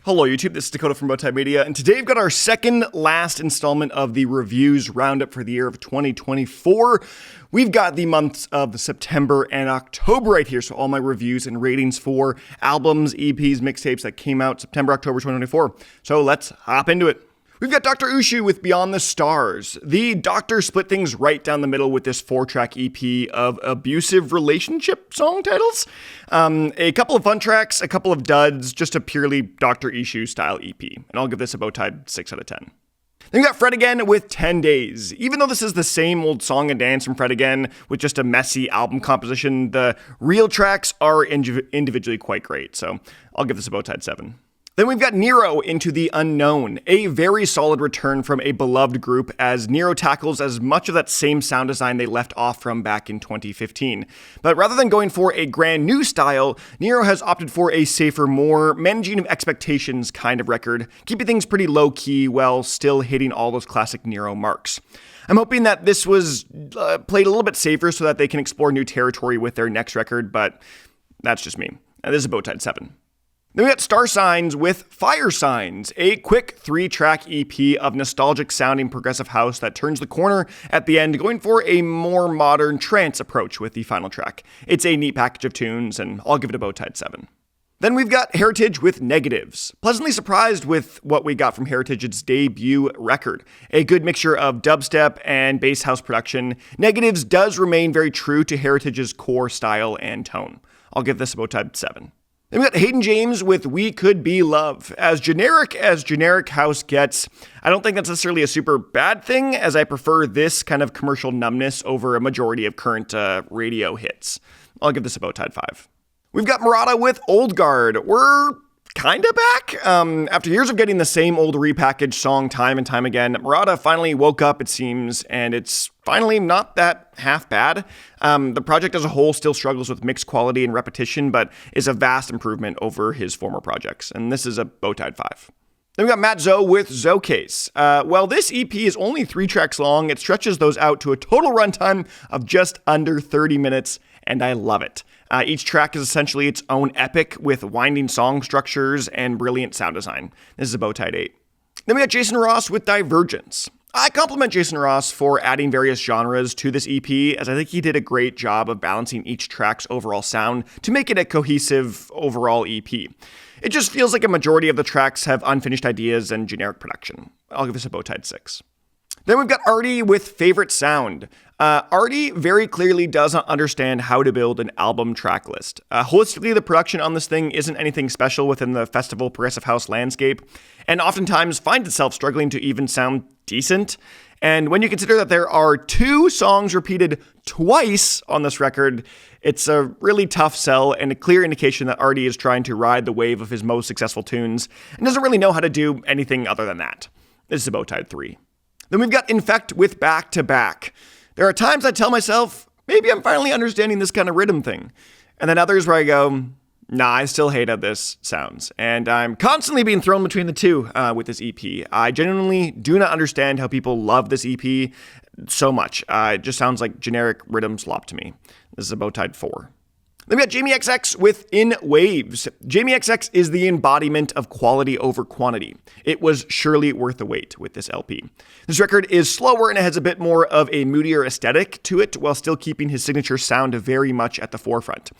Hello YouTube, this is Dakota from Bowtied Media, and today we've got our second last installment of the Reviews Roundup for the year of 2024. We've got the months of September and October right here, so all my reviews and ratings for albums, EPs, mixtapes that came out September, October 2024. So let's hop into it. We've got Dr. Ushūu with Beyond the Stars. The Doctor split things right down the middle with this 4-track EP of abusive relationship song titles. A couple of fun tracks, a couple of duds, just a purely Dr. Ushūu style EP. And I'll give this a Bowtied 6 out of 10. Then we got Fred Again with 10 Days. Even though this is the same old song and dance from Fred Again with just a messy album composition, the real tracks are individually quite great. So I'll give this a Bowtied 7. Then we've got NERO Into the Unknown, a very solid return from a beloved group as NERO tackles as much of that same sound design they left off from back in 2015. But rather than going for a brand new style, NERO has opted for a safer, more managing of expectations kind of record, keeping things pretty low-key while still hitting all those classic NERO marks. I'm hoping that this was played a little bit safer so that they can explore new territory with their next record, but that's just me. This is a Bowtied 7. Then we got STARSIGNS with Fire Signs, a quick 3-track EP of nostalgic-sounding progressive house that turns the corner at the end, going for a more modern trance approach with the final track. It's a neat package of tunes, and I'll give it a Bowtied 7. Then we've got Hairitage with Negatives. Pleasantly surprised with what we got from Hairitage's debut record. A good mixture of dubstep and bass house production. Negatives does remain very true to Hairitage's core style and tone. I'll give this a Bowtied 7. Then we got Hayden James with We Could Be Love. As generic house gets, I don't think that's necessarily a super bad thing, as I prefer this kind of commercial numbness over a majority of current radio hits. I'll give this a Bowtied 5. We've got MARAUDA with Old Guard. We're kind of back. After years of getting the same old repackaged song time and time again, MARAUDA finally woke up, it seems, and it's finally not that half bad. The project as a whole still struggles with mixed quality and repetition, but is a vast improvement over his former projects, and this is a Bowtied 5. Then we got Matt Zo with ZOCASE. While this EP is only 3 tracks long, it stretches those out to a total runtime of just under 30 minutes, and I love it. Each track is essentially its own epic with winding song structures and brilliant sound design. This is a Bowtied 8. Then we got Jason Ross with Divergence. I compliment Jason Ross for adding various genres to this EP, as I think he did a great job of balancing each track's overall sound to make it a cohesive overall EP. It just feels like a majority of the tracks have unfinished ideas and generic production. I'll give this a Bowtied 6. Then we've got ARTY with Favorite Sound. ARTY very clearly doesn't understand how to build an album track list. Holistically, the production on this thing isn't anything special within the festival progressive house landscape, and oftentimes finds itself struggling to even sound decent. And when you consider that there are 2 songs repeated twice on this record, it's a really tough sell and a clear indication that ARTY is trying to ride the wave of his most successful tunes and doesn't really know how to do anything other than that. This is a Bowtied 3. Then we've got INFEKT with Back to Back. There are times I tell myself, maybe I'm finally understanding this kind of rhythm thing. And then others where I go, nah, I still hate how this sounds. And I'm constantly being thrown between the two with this EP. I genuinely do not understand how people love this EP so much. It just sounds like generic rhythm slop to me. This is a Bowtied 4. Then we got Jamie XX with In Waves. Jamie XX is the embodiment of quality over quantity. It was surely worth the wait with this LP. This record is slower and it has a bit more of a moodier aesthetic to it, while still keeping his signature sound very much at the forefront.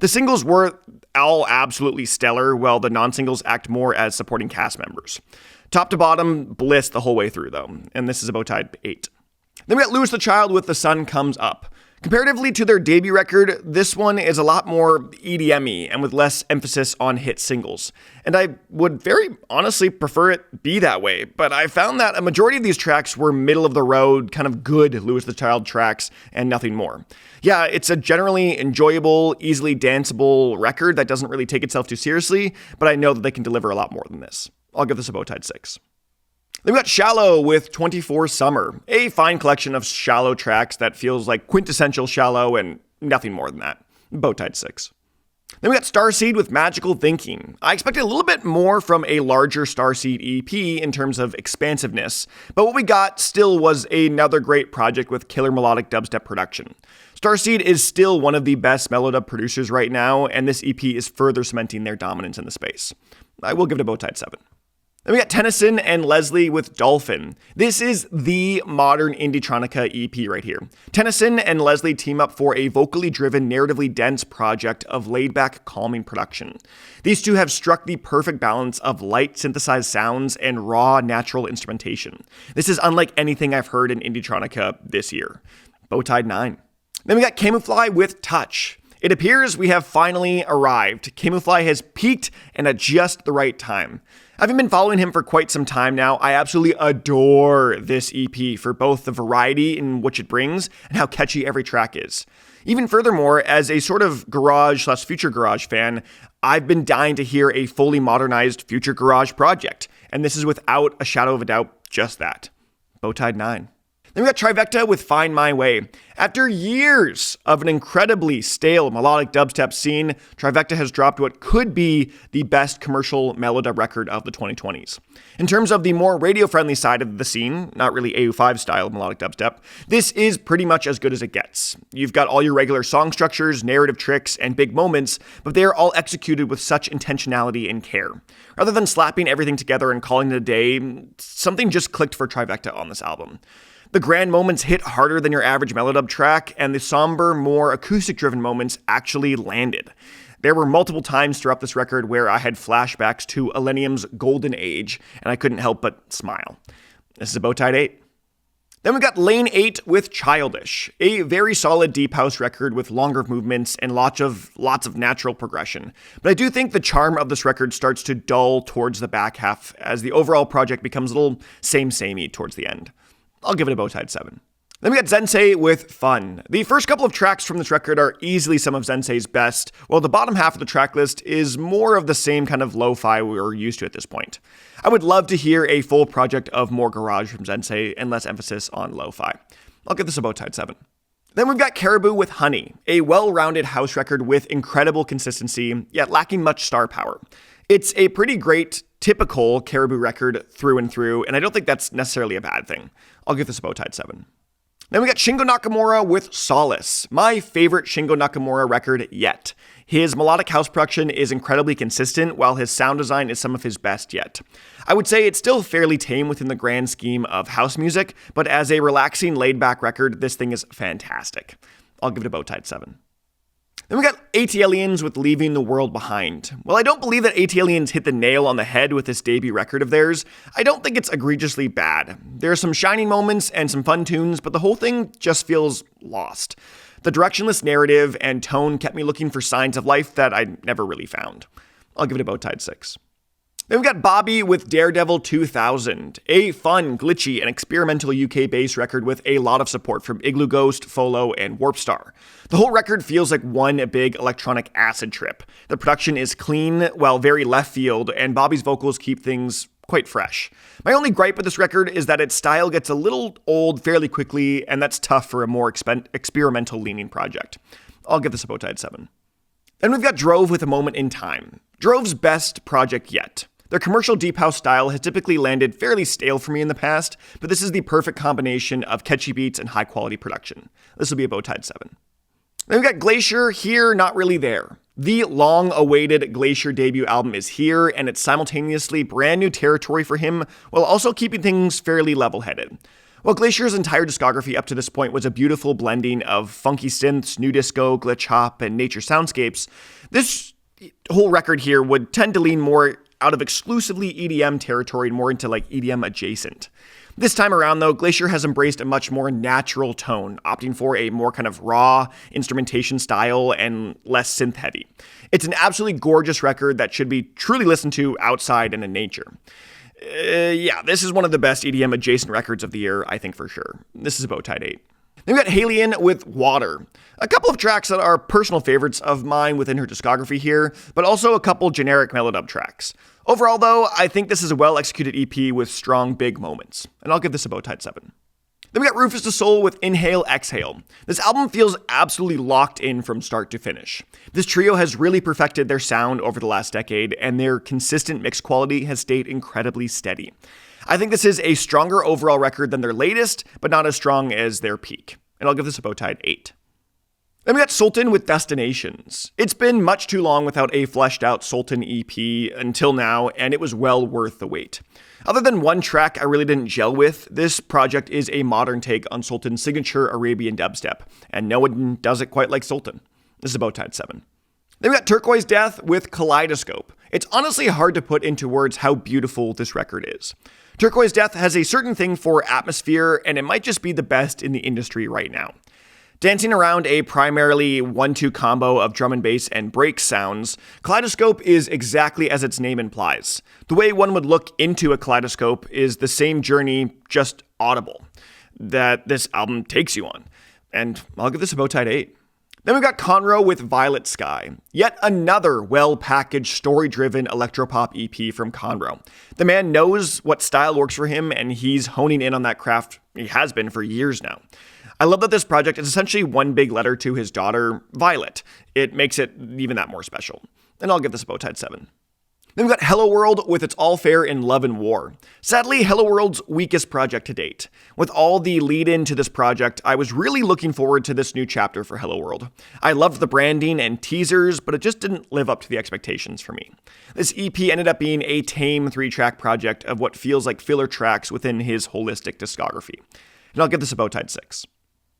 The singles were all absolutely stellar, while the non-singles act more as supporting cast members. Top to bottom, bliss the whole way through though, and this is a Bowtied 8. Then we got Louis the Child with The Sun Comes Up. Comparatively to their debut record, this one is a lot more EDM-y and with less emphasis on hit singles. And I would very honestly prefer it be that way, but I found that a majority of these tracks were middle-of-the-road, kind of good Louis the Child tracks and nothing more. Yeah, it's a generally enjoyable, easily danceable record that doesn't really take itself too seriously, but I know that they can deliver a lot more than this. I'll give this a Bowtied 6. Then we got Shallou with 24 Summer, a fine collection of Shallou tracks that feels like quintessential Shallou and nothing more than that. Bowtied 6. Then we got Starseed with Magical Thinking. I expected a little bit more from a larger Starseed EP in terms of expansiveness, but what we got still was another great project with killer melodic dubstep production. Starseed is still one of the best melodub producers right now, and this EP is further cementing their dominance in the space. I will give it a Bowtied 7. Then we got Tennyson and Leslie with Dolphin. This is the modern Indietronica EP right here. Tennyson and Leslie team up for a vocally driven, narratively dense project of laid-back, calming production. These two have struck the perfect balance of light synthesized sounds and raw, natural instrumentation. This is unlike anything I've heard in Indietronica this year. Bowtied 9. Then we got Camoufly with Touch. It appears we have finally arrived. Camoufly has peaked and at just the right time. Having been following him for quite some time now, I absolutely adore this EP for both the variety in which it brings and how catchy every track is. Even furthermore, as a sort of garage/future garage fan, I've been dying to hear a fully modernized future garage project, and this is without a shadow of a doubt just that. Bowtied 9. Then we got Trivecta with Find My Way. After years of an incredibly stale melodic dubstep scene, Trivecta has dropped what could be the best commercial melodub record of the 2020s. In terms of the more radio-friendly side of the scene, not really AU5 style melodic dubstep, this is pretty much as good as it gets. You've got all your regular song structures, narrative tricks, and big moments, but they are all executed with such intentionality and care. Rather than slapping everything together and calling it a day, something just clicked for Trivecta on this album. The grand moments hit harder than your average melodub track, and the somber, more acoustic-driven moments actually landed. There were multiple times throughout this record where I had flashbacks to Illenium's golden age, and I couldn't help but smile. This is a Bowtied 8. Then we got Lane 8 with Childish, a very solid deep house record with longer movements and lots of natural progression. But I do think the charm of this record starts to dull towards the back half as the overall project becomes a little samey towards the end. I'll give it a Bowtied 7. Then we got Zensei with Fun. The first couple of tracks from this record are easily some of Zensei's best, while the bottom half of the track list is more of the same kind of lo-fi we're used to at this point. I would love to hear a full project of more garage from Zensei and less emphasis on lo-fi. I'll give this a Bowtied 7. Then we've got Caribou with Honey, a well-rounded house record with incredible consistency, yet lacking much star power. It's a pretty great, typical Caribou record through and through, and I don't think that's necessarily a bad thing. I'll give this a Bowtied 7. Then we got Shingo Nakamura with Solace, my favorite Shingo Nakamura record yet. His melodic house production is incredibly consistent, while his sound design is some of his best yet. I would say it's still fairly tame within the grand scheme of house music, but as a relaxing, laid-back record, this thing is fantastic. I'll give it a Bowtied 7. Then we got ATLiens with Leaving the World Behind. While I don't believe that ATLiens hit the nail on the head with this debut record of theirs, I don't think it's egregiously bad. There are some shining moments and some fun tunes, but the whole thing just feels lost. The directionless narrative and tone kept me looking for signs of life that I never really found. I'll give it a Bowtied 6. Then we've got BABii with Daredevil 2000, a fun, glitchy, and experimental UK-based record with a lot of support from Igloo Ghost, Folo, and Warpstar. The whole record feels like one big electronic acid trip. The production is clean, while very left field, and BABii's vocals keep things quite fresh. My only gripe with this record is that its style gets a little old fairly quickly, and that's tough for a more experimental-leaning project. I'll give this a Bowtied 7. Then we've got Drove with A Moment in Time. Drove's best project yet. Their commercial deep house style has typically landed fairly stale for me in the past, but this is the perfect combination of catchy beats and high-quality production. This will be a Bowtied 7. Then we've got Glacier, here, not really there. The long-awaited Glacier debut album is here, and it's simultaneously brand new territory for him, while also keeping things fairly level-headed. While Glacier's entire discography up to this point was a beautiful blending of funky synths, new disco, glitch hop, and nature soundscapes, this whole record here would tend to lean more out of exclusively EDM territory and more into like EDM adjacent. This time around though, Glacier has embraced a much more natural tone, opting for a more kind of raw instrumentation style and less synth heavy. It's an absolutely gorgeous record that should be truly listened to outside and in nature. This is one of the best EDM adjacent records of the year, I think for sure. This is a Bowtied 8. Then we got HALIENE with Water. A couple of tracks that are personal favorites of mine within her discography here, but also a couple generic melodub tracks. Overall though, I think this is a well-executed EP with strong big moments, and I'll give this a Bowtied 7. Then we got Rufus the Soul with Inhale, Exhale. This album feels absolutely locked in from start to finish. This trio has really perfected their sound over the last decade, and their consistent mix quality has stayed incredibly steady. I think this is a stronger overall record than their latest, but not as strong as their peak. And I'll give this a Bowtied 8. Then we got Sultan with Destinations. It's been much too long without a fleshed out Sultan EP until now, and it was well worth the wait. Other than one track I really didn't gel with, this project is a modern take on Sultan's signature Arabian dubstep, and no one does it quite like Sultan. This is Bowtied 7. Then we got Turquoise Death with Kaleidoscope. It's honestly hard to put into words how beautiful this record is. Turquoise Death has a certain thing for atmosphere, and it might just be the best in the industry right now. Dancing around a primarily 1-2 combo of drum and bass and break sounds, Kaleidoscope is exactly as its name implies. The way one would look into a kaleidoscope is the same journey, just audible, that this album takes you on. And I'll give this a Bowtied 8. Then we've got Conroe with Violet Sky, yet another well-packaged, story-driven electropop EP from Conroe. The man knows what style works for him, and he's honing in on that craft. He has been for years now. I love that this project is essentially one big letter to his daughter, Violet. It makes it even that more special. And I'll give this a Bowtied 7. Then we've got Hello World with It's All Fair in Love and War. Sadly, Hello World's weakest project to date. With all the lead-in to this project, I was really looking forward to this new chapter for Hello World. I loved the branding and teasers, but it just didn't live up to the expectations for me. This EP ended up being a tame 3-track project of what feels like filler tracks within his holistic discography. And I'll give this a Bowtied 6.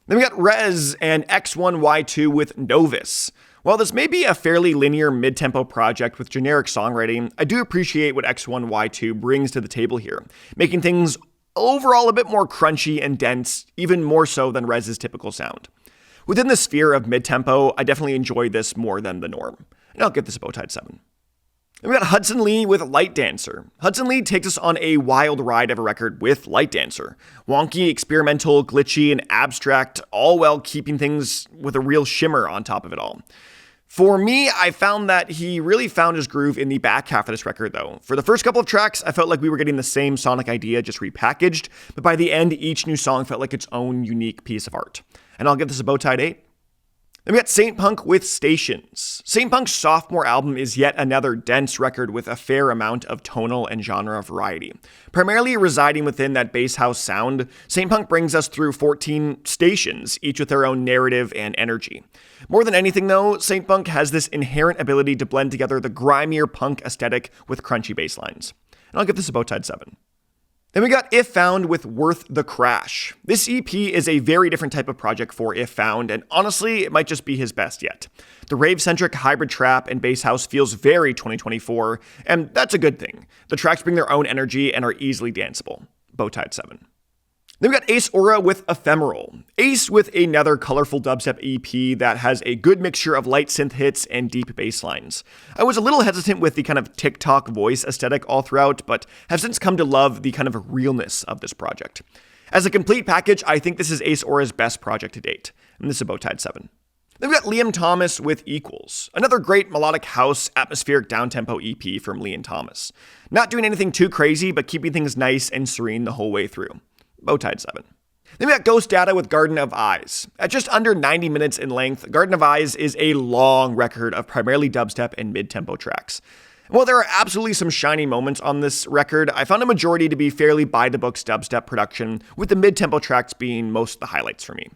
Then we got Rez and X1Y2 with Novus. While this may be a fairly linear mid-tempo project with generic songwriting, I do appreciate what X1Y2 brings to the table here, making things overall a bit more crunchy and dense, even more so than Rez's typical sound. Within the sphere of mid-tempo, I definitely enjoy this more than the norm, and I'll give this a Bowtied 7. Then we got Hudson Lee with Light Dancer. Hudson Lee takes us on a wild ride of a record with Light Dancer. Wonky, experimental, glitchy, and abstract, all while keeping things with a real shimmer on top of it all. For me, I found that he really found his groove in the back half of this record, though. For the first couple of tracks, I felt like we were getting the same sonic idea, just repackaged, but by the end, each new song felt like its own unique piece of art. And I'll give this a Bowtied 8. Then we got Saint Punk with Stations. Saint Punk's sophomore album is yet another dense record with a fair amount of tonal and genre variety. Primarily residing within that bass house sound, Saint Punk brings us through 14 stations, each with their own narrative and energy. More than anything though, Saint Punk has this inherent ability to blend together the grimier punk aesthetic with crunchy bass lines. And I'll give this a Bowtied 7. Then we got If Found with WORTH.the.CRASH. This EP is a very different type of project for If Found, and honestly, it might just be his best yet. The rave-centric hybrid trap and bass house feels very 2024, and that's a good thing. The tracks bring their own energy and are easily danceable. Bowtied 7. Then we got Ace Aura with Ephemeral. Ace with another colorful dubstep EP that has a good mixture of light synth hits and deep bass lines. I was a little hesitant with the kind of TikTok voice aesthetic all throughout, but have since come to love the kind of realness of this project. As a complete package, I think this is Ace Aura's best project to date, and this is a Bowtied 7. Then we got Liam Thomas with Equals, another great melodic house, atmospheric downtempo EP from Liam Thomas. Not doing anything too crazy, but keeping things nice and serene the whole way through. Bowtied 7. Then we got Ghost Data with Garden of Eyes. At just under 90 minutes in length, Garden of Eyes is a long record of primarily dubstep and mid-tempo tracks. While there are absolutely some shining moments on this record, I found a majority to be fairly by-the-books dubstep production, with the mid-tempo tracks being most of the highlights for me.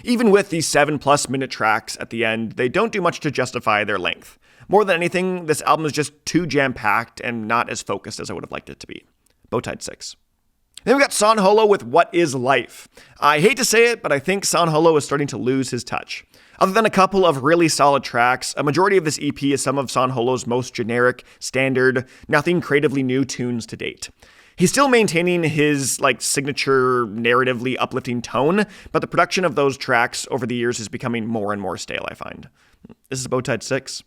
Even with these 7+ minute tracks at the end, they don't do much to justify their length. More than anything, this album is just too jam-packed and not as focused as I would have liked it to be. Bowtied 6. Then we got San Holo with What Is Life. I hate to say it, but I think San Holo is starting to lose his touch. Other than a couple of really solid tracks, a majority of this EP is some of San Holo's most generic, standard, nothing creatively new tunes to date. He's still maintaining his signature narratively uplifting tone, but the production of those tracks over the years is becoming more and more stale, I find. This is Bowtied 6.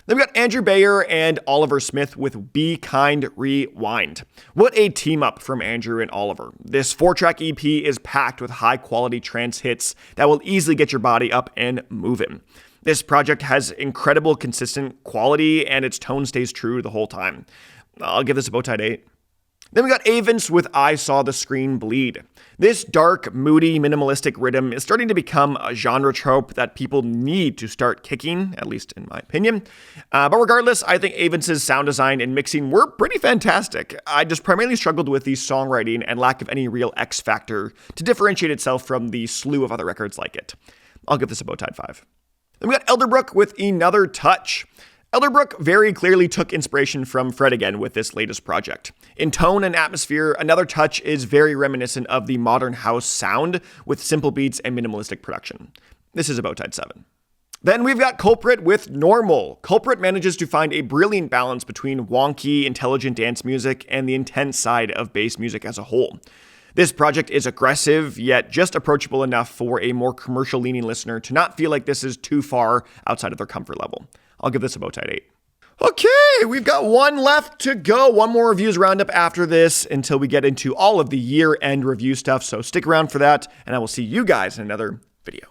Then we got Andrew Bayer and Oliver Smith with Be Kind Rewind. What a team up from Andrew and Oliver. This 4-track EP is packed with high quality trance hits that will easily get your body up and moving. This project has incredible consistent quality and its tone stays true the whole time. I'll give this a Bowtied 8. Then we got Avance with I Saw the Screen Bleed. This dark, moody, minimalistic rhythm is starting to become a genre trope that people need to start kicking, at least in my opinion. But regardless, I think Avance's sound design and mixing were pretty fantastic. I just primarily struggled with the songwriting and lack of any real X factor to differentiate itself from the slew of other records like it. I'll give this a Bowtied 5. Then we got Elderbrook with Another Touch. Elderbrook very clearly took inspiration from Fred again with this latest project. In tone and atmosphere, Another Touch is very reminiscent of the modern house sound with simple beats and minimalistic production. This is a Bowtied 7. Then we've got Culprit with Normal. Culprit manages to find a brilliant balance between wonky, intelligent dance music and the intense side of bass music as a whole. This project is aggressive, yet just approachable enough for a more commercial-leaning listener to not feel like this is too far outside of their comfort level. I'll give this a Bowtied 8. Okay, we've got one left to go. One more reviews roundup after this until we get into all of the year-end review stuff, so stick around for that, and I will see you guys in another video.